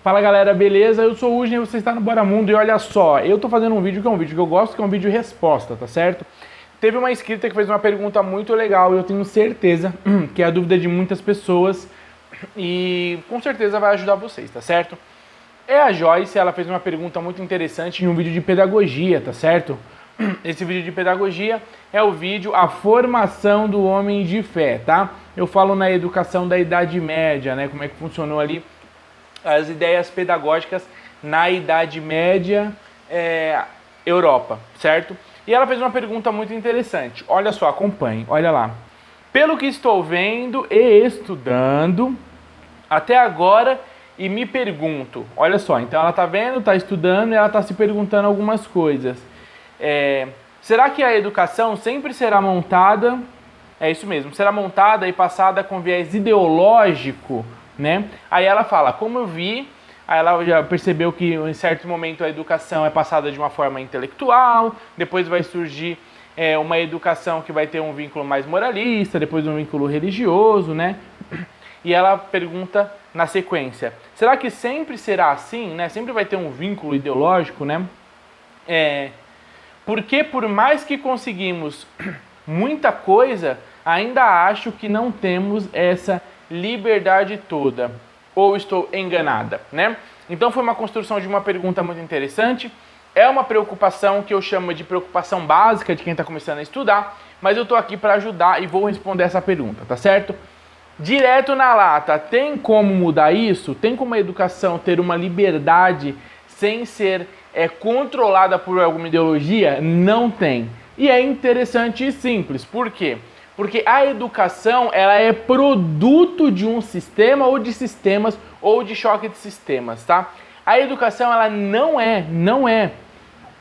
Fala galera, beleza? Eu sou o Ujne e você está no Bora Mundo e olha só, eu tô fazendo um vídeo que é um vídeo que eu gosto, que é um vídeo resposta, tá certo? Teve uma inscrita que fez uma pergunta muito legal e eu tenho certeza que é a dúvida de muitas pessoas e com certeza vai ajudar vocês, tá certo? É a Joyce, ela fez uma pergunta muito interessante em um vídeo de pedagogia, tá certo? Esse vídeo de pedagogia é o vídeo A Formação do Homem de Fé, tá? Eu falo na educação da Idade Média, né? Como é que funcionou ali as ideias pedagógicas na Idade Média, Europa, certo? E ela fez uma pergunta muito interessante. Olha só, acompanhe, olha lá. Pelo que estou vendo e estudando até agora e me pergunto, olha só, então ela está vendo, está estudando e ela está se perguntando algumas coisas. Será que a educação sempre será montada, é isso mesmo, será montada e passada com viés ideológico, né? Aí ela fala, como eu vi, aí ela já percebeu que em certo momento a educação é passada de uma forma intelectual, depois vai surgir uma educação que vai ter um vínculo mais moralista, depois um vínculo religioso, né? E ela pergunta na sequência, será que sempre será assim, né? Sempre vai ter um vínculo ideológico, né? Porque por mais que conseguimos muita coisa, ainda acho que não temos essa liberdade toda. Ou estou enganada, né? Então foi uma construção de uma pergunta muito interessante. É uma preocupação que eu chamo de preocupação básica de quem está começando a estudar, mas eu estou aqui para ajudar e vou responder essa pergunta, tá certo? Direto na lata, tem como mudar isso? Tem como a educação ter uma liberdade sem ser controlada por alguma ideologia? Não tem. E é interessante e simples. Por quê? Porque a educação ela é produto de um sistema ou de sistemas ou de choque de sistemas, tá? A educação ela não é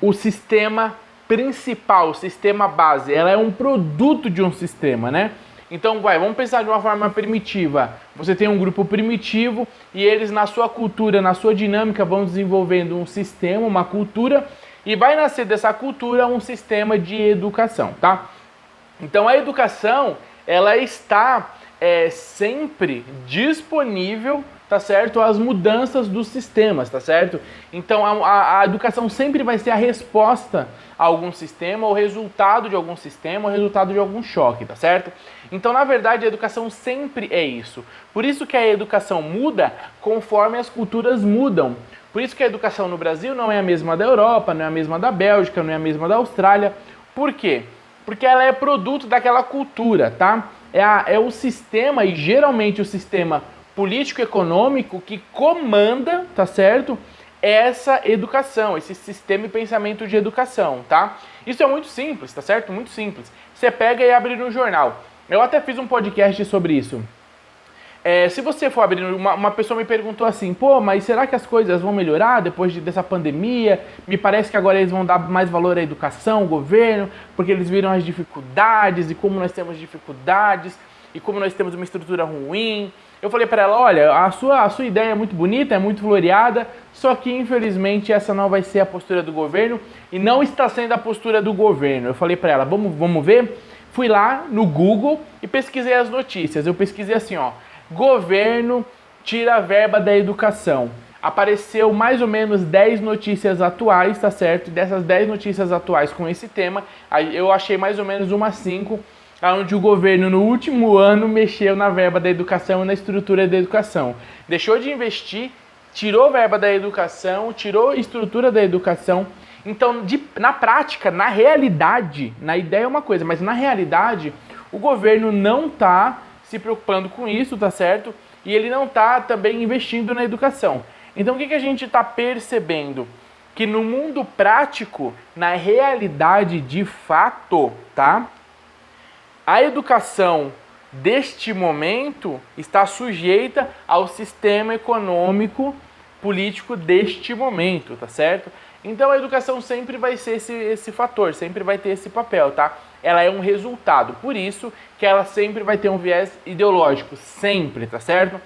o sistema principal, o sistema base. Ela é um produto de um sistema, né? Então, vamos pensar de uma forma primitiva. Você tem um grupo primitivo e eles na sua cultura, na sua dinâmica vão desenvolvendo um sistema, uma cultura e vai nascer dessa cultura um sistema de educação, tá? Então a educação, ela está sempre disponível, tá certo? Às mudanças dos sistemas, tá certo? Então a educação sempre vai ser a resposta a algum sistema, o resultado de algum sistema, o resultado de algum choque, tá certo? Então, na verdade, a educação sempre é isso. Por isso que a educação muda conforme as culturas mudam. Por isso que a educação no Brasil não é a mesma da Europa, não é a mesma da Bélgica, não é a mesma da Austrália. Por quê? Porque ela é produto daquela cultura, tá? É o sistema, e geralmente o sistema político-econômico que comanda, tá certo? Essa educação, esse sistema e pensamento de educação, tá? Isso é muito simples, tá certo? Muito simples. Você pega e abre no jornal. Eu até fiz um podcast sobre isso. Se você for abrir, uma pessoa me perguntou assim, pô, mas será que as coisas vão melhorar depois dessa pandemia? Me parece que agora eles vão dar mais valor à educação, ao governo, porque eles viram as dificuldades e como nós temos dificuldades e como nós temos uma estrutura ruim. Eu falei para ela, olha, a sua ideia é muito bonita, é muito floreada, só que infelizmente essa não vai ser a postura do governo e não está sendo a postura do governo. Eu falei para ela, vamos ver? Fui lá no Google e pesquisei as notícias. Eu pesquisei assim, ó, governo tira a verba da educação. Apareceu mais ou menos 10 notícias atuais, tá certo? E dessas 10 notícias atuais com esse tema, eu achei mais ou menos umas 5, onde o governo no último ano mexeu na verba da educação e na estrutura da educação. Deixou de investir, tirou verba da educação, tirou estrutura da educação. Então, na prática, na realidade, na ideia é uma coisa, mas na realidade, o governo não está se preocupando com isso, tá certo? E ele não está também investindo na educação. Então, o que a gente está percebendo? Que no mundo prático, na realidade de fato, tá? A educação deste momento está sujeita ao sistema econômico político deste momento, tá certo? Então a educação sempre vai ser esse fator, sempre vai ter esse papel, tá? Ela é um resultado, por isso que ela sempre vai ter um viés ideológico, sempre, tá certo?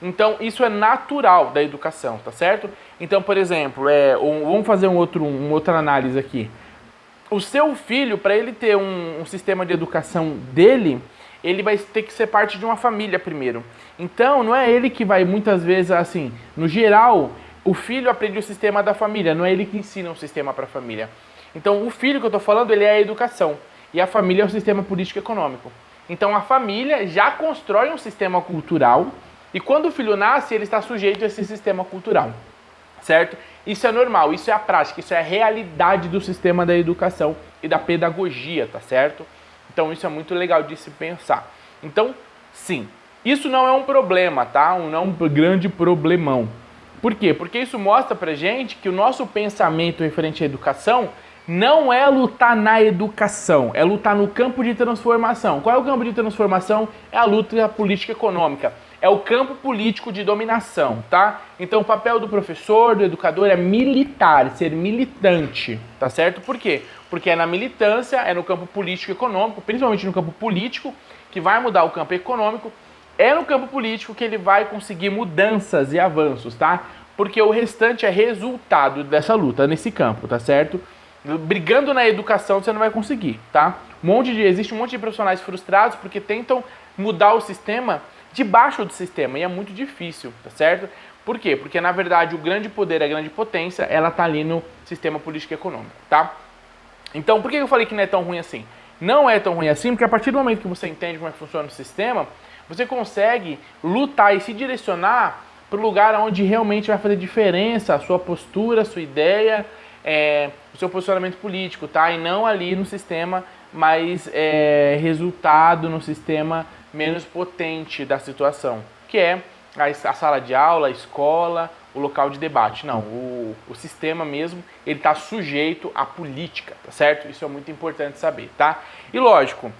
Então isso é natural da educação, tá certo? Então, por exemplo, vamos fazer uma outra análise aqui. O seu filho, para ele ter um sistema de educação dele, ele vai ter que ser parte de uma família primeiro. Então, não é ele que vai, muitas vezes, assim, no geral, o filho aprende o sistema da família, não é ele que ensina um sistema para a família. Então, o filho que eu estou falando, ele é a educação, e a família é o sistema político-econômico. Então, a família já constrói um sistema cultural, e quando o filho nasce, ele está sujeito a esse sistema cultural, certo? Isso é normal, isso é a prática, isso é a realidade do sistema da educação e da pedagogia, tá certo? Então isso é muito legal de se pensar. Então, sim, isso não é um problema, tá? Não é um grande problemão. Por quê? Porque isso mostra pra gente que o nosso pensamento referente à educação não é lutar na educação, é lutar no campo de transformação. Qual é o campo de transformação? É a luta política econômica. É o campo político de dominação, tá? Então o papel do professor, do educador é militar, ser militante, tá certo? Por quê? Porque é na militância, é no campo político econômico, principalmente no campo político, que vai mudar o campo econômico, é no campo político que ele vai conseguir mudanças e avanços, tá? Porque o restante é resultado dessa luta nesse campo, tá certo? Brigando na educação você não vai conseguir, tá? Existe um monte de profissionais frustrados porque tentam mudar o sistema debaixo do sistema, e é muito difícil, tá certo? Por quê? Porque, na verdade, o grande poder, a grande potência, ela tá ali no sistema político e econômico, tá? Então, por que eu falei que não é tão ruim assim? Não é tão ruim assim, porque a partir do momento que você entende como é que funciona o sistema, você consegue lutar e se direcionar para o lugar onde realmente vai fazer diferença a sua postura, a sua ideia, o seu posicionamento político, tá? E não ali no sistema mais resultado, no sistema menos potente da situação, que é a sala de aula, a escola, o local de debate. Não, o sistema mesmo, ele está sujeito à política, tá certo? Isso é muito importante saber, tá? E lógico,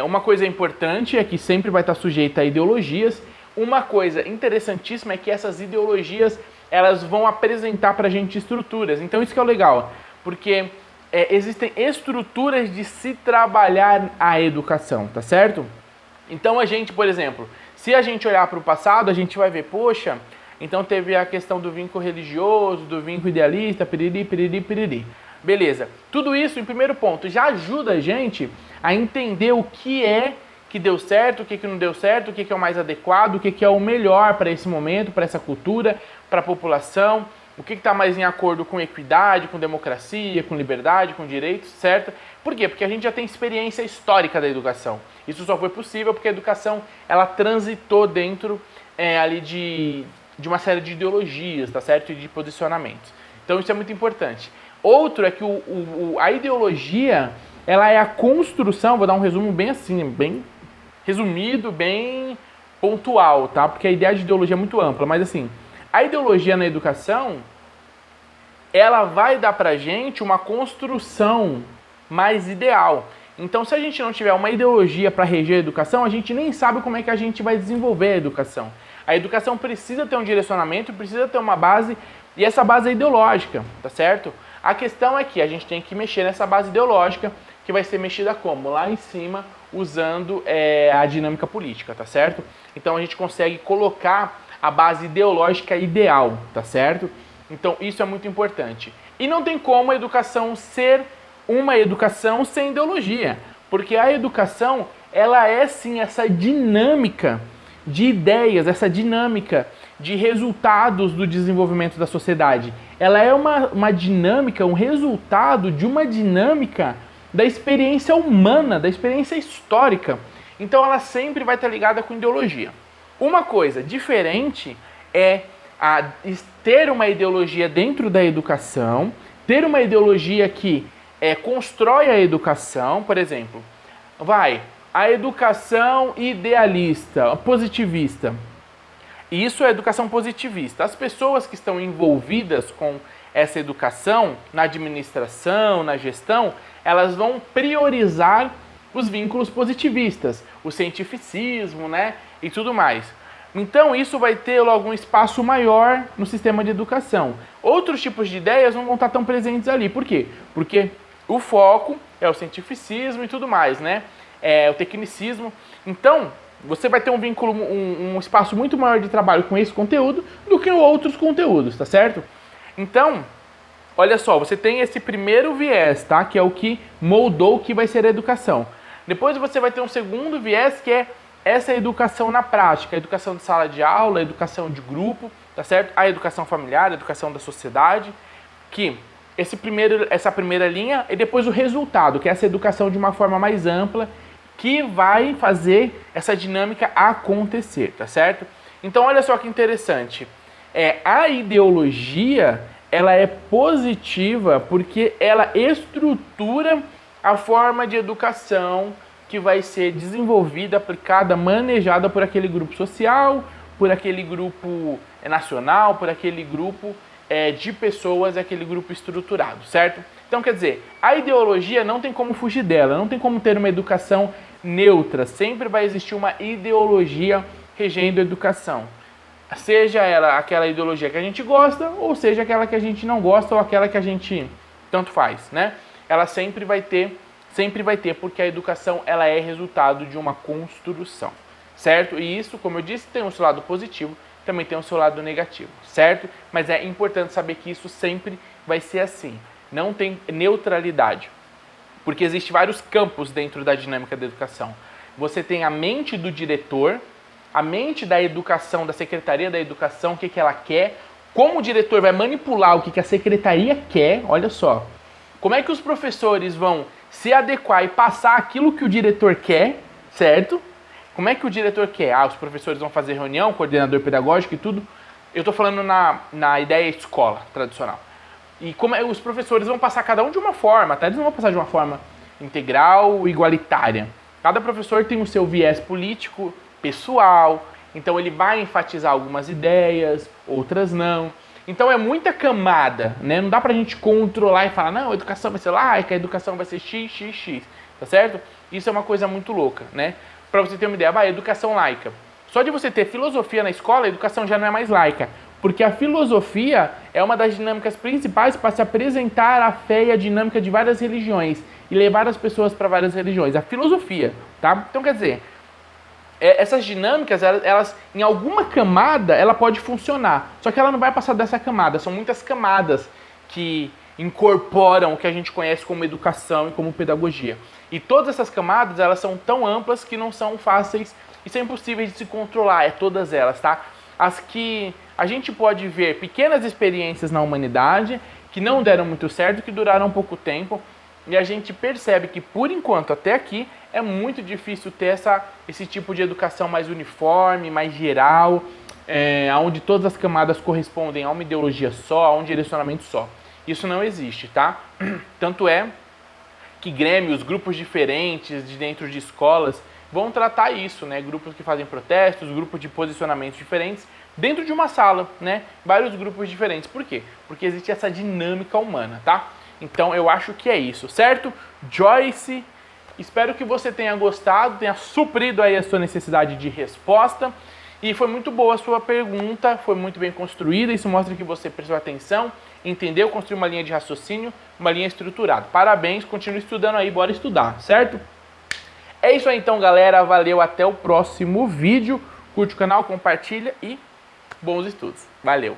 uma coisa importante é que sempre vai estar sujeita a ideologias. Uma coisa interessantíssima é que essas ideologias, elas vão apresentar pra gente estruturas. Então isso que é o legal, porque existem estruturas de se trabalhar a educação, tá certo? Então a gente, por exemplo, se a gente olhar para o passado, a gente vai ver, poxa, então teve a questão do vínculo religioso, do vínculo idealista, piriri, piriri, piriri. Beleza. Tudo isso, em primeiro ponto, já ajuda a gente a entender o que é que deu certo, o que não deu certo, o que é o mais adequado, o que é o melhor para esse momento, para essa cultura, para a população, o que está mais em acordo com equidade, com democracia, com liberdade, com direitos, certo? Por quê? Porque a gente já tem experiência histórica da educação. Isso só foi possível porque a educação, ela transitou dentro ali de uma série de ideologias, tá certo? E de posicionamentos. Então isso é muito importante. Outro é que a ideologia, ela é a construção, vou dar um resumo bem assim, bem resumido, bem pontual, tá? Porque a ideia de ideologia é muito ampla, mas assim, a ideologia na educação, ela vai dar pra gente uma construção mais ideal. Então, se a gente não tiver uma ideologia para reger a educação, a gente nem sabe como é que a gente vai desenvolver a educação. A educação precisa ter um direcionamento, precisa ter uma base, e essa base é ideológica, tá certo? A questão é que a gente tem que mexer nessa base ideológica, que vai ser mexida como? Lá em cima, usando a dinâmica política, tá certo? Então, a gente consegue colocar a base ideológica ideal, tá certo? Então, isso é muito importante. E não tem como a educação ser uma educação sem ideologia, porque a educação, ela é sim essa dinâmica de ideias, essa dinâmica de resultados do desenvolvimento da sociedade. Ela é uma dinâmica, um resultado de uma dinâmica da experiência humana, da experiência histórica. Então ela sempre vai estar ligada com ideologia. Uma coisa diferente é ter uma ideologia dentro da educação, ter uma ideologia que constrói a educação, por exemplo, a educação idealista, positivista. Isso é educação positivista. As pessoas que estão envolvidas com essa educação, na administração, na gestão, elas vão priorizar os vínculos positivistas, o cientificismo, né, e tudo mais. Então isso vai ter logo um espaço maior no sistema de educação. Outros tipos de ideias não vão estar tão presentes ali. Por quê? Porque o foco é o cientificismo e tudo mais, né? O tecnicismo. Então, você vai ter um vínculo, um espaço muito maior de trabalho com esse conteúdo do que outros conteúdos, tá certo? Então, olha só, você tem esse primeiro viés, tá? Que é o que moldou o que vai ser a educação. Depois você vai ter um segundo viés, que é essa educação na prática, a educação de sala de aula, a educação de grupo, tá certo? A educação familiar, a educação da sociedade, que essa primeira linha, e depois o resultado, que é essa educação de uma forma mais ampla, que vai fazer essa dinâmica acontecer, tá certo? Então olha só que interessante, a ideologia, ela é positiva porque ela estrutura a forma de educação que vai ser desenvolvida, aplicada, manejada por aquele grupo social, por aquele grupo nacional, por aquele grupo de pessoas, aquele grupo estruturado, certo? Então, quer dizer, a ideologia não tem como fugir dela, não tem como ter uma educação neutra, sempre vai existir uma ideologia regendo a educação. Seja ela aquela ideologia que a gente gosta, ou seja aquela que a gente não gosta, ou aquela que a gente tanto faz, né? Ela sempre vai ter, porque a educação ela é resultado de uma construção, certo? E isso, como eu disse, tem o seu lado positivo, também tem o seu lado negativo, certo? Mas é importante saber que isso sempre vai ser assim, não tem neutralidade, porque existem vários campos dentro da dinâmica da educação. Você tem a mente do diretor, a mente da educação, da Secretaria da Educação, o que ela quer, como o diretor vai manipular o que a secretaria quer, olha só. Como é que os professores vão se adequar e passar aquilo que o diretor quer, certo? Como é que o diretor quer? Os professores vão fazer reunião, coordenador pedagógico e tudo. Eu estou falando na ideia escola tradicional. E como os professores vão passar cada um de uma forma, tá? Eles não vão passar de uma forma integral, igualitária. Cada professor tem o seu viés político, pessoal, então ele vai enfatizar algumas ideias, outras não. Então é muita camada, né? Não dá pra gente controlar e falar, não, a educação vai ser laica, a educação vai ser x, tá certo? Isso é uma coisa muito louca, né? Pra você ter uma ideia, educação laica. Só de você ter filosofia na escola, a educação já não é mais laica, porque a filosofia é uma das dinâmicas principais para se apresentar a fé e a dinâmica de várias religiões e levar as pessoas para várias religiões. A filosofia, tá? Então quer dizer, essas dinâmicas, elas em alguma camada, ela pode funcionar. Só que ela não vai passar dessa camada. São muitas camadas que incorporam o que a gente conhece como educação e como pedagogia. E todas essas camadas, elas são tão amplas que não são fáceis e são impossíveis de se controlar. É todas elas, tá? As que a gente pode ver pequenas experiências na humanidade que não deram muito certo, que duraram pouco tempo. E a gente percebe que, por enquanto, até aqui, é muito difícil ter esse tipo de educação mais uniforme, mais geral, onde todas as camadas correspondem a uma ideologia só, a um direcionamento só. Isso não existe, tá? Tanto é que grêmios, grupos diferentes de dentro de escolas vão tratar isso, né? Grupos que fazem protestos, grupos de posicionamentos diferentes dentro de uma sala, né? Vários grupos diferentes. Por quê? Porque existe essa dinâmica humana, tá? Então eu acho que é isso, certo? Joyce, espero que você tenha gostado, tenha suprido aí a sua necessidade de resposta. E foi muito boa a sua pergunta, foi muito bem construída, isso mostra que você prestou atenção, entendeu, construiu uma linha de raciocínio, uma linha estruturada. Parabéns, continue estudando aí, bora estudar, certo? É isso aí então, galera, valeu, até o próximo vídeo. Curte o canal, compartilha e bons estudos. Valeu!